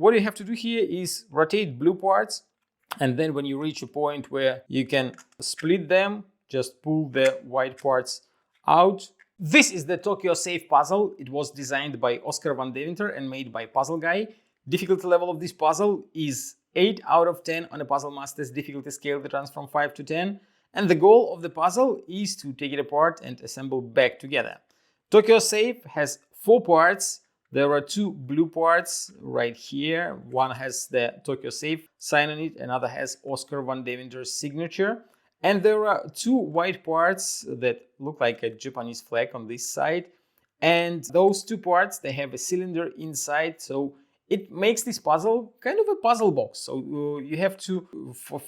what you have to do here is rotate blue parts, and then when you reach a point where you can split them, just pull the white parts out. This is the Tokyo Safe puzzle. It was designed by Oscar van Deventer and made by Puzzle Guy. Difficulty level of this puzzle is 8 out of 10 on a Puzzle Master's difficulty scale that runs from 5 to 10. And the goal of the puzzle is to take it apart and assemble back together. Tokyo Safe has 4 parts. There are 2 blue parts right here. One has the Tokyo Safe sign on it, another has Oscar van Deventer's signature. And there are 2 white parts that look like a Japanese flag on this side. And those 2 parts, they have a cylinder inside, so it makes this puzzle kind of a puzzle box. So you have to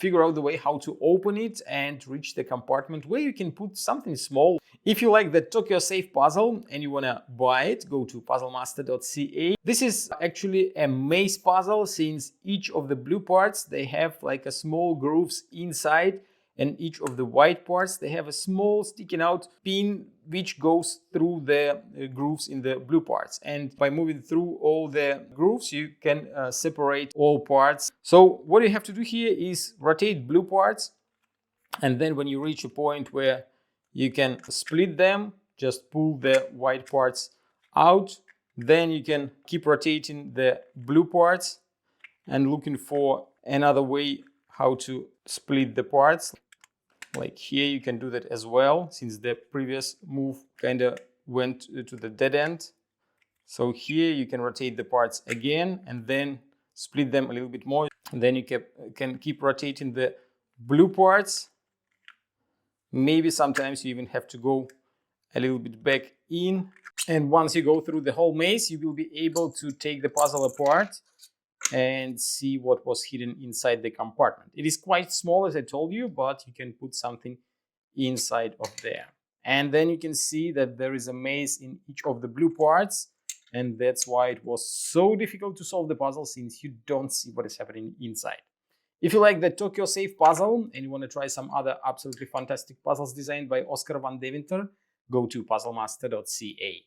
figure out the way how to open it and reach the compartment where you can put something small. If you like the Tokyo Safe puzzle and you want to buy it, go to puzzlemaster.ca. This is actually a maze puzzle, since each of the blue parts, they have like a small grooves inside, and each of the white parts, they have a small sticking out pin which goes through the grooves in the blue parts. And by moving through all the grooves, you can separate all parts. So what you have to do here is rotate blue parts, and then when you reach a point where you can split them, just pull the white parts out. Then you can keep rotating the blue parts and looking for another way how to split the parts. Like here, you can do that as well, since the previous move kind of went to the dead end. So here you can rotate the parts again and then split them a little bit more. And then you can keep rotating the blue parts. Maybe sometimes you even have to go a little bit back in. And once you go through the whole maze, you will be able to take the puzzle apart and see what was hidden inside the compartment. It is quite small, as I told you, but you can put something inside of there. And then you can see that there is a maze in each of the blue parts, and that's why it was so difficult to solve the puzzle, since you don't see what is happening inside. If you like the Tokyo Safe puzzle and you want to try some other absolutely fantastic puzzles designed by Oscar van Deventer, go to puzzlemaster.ca.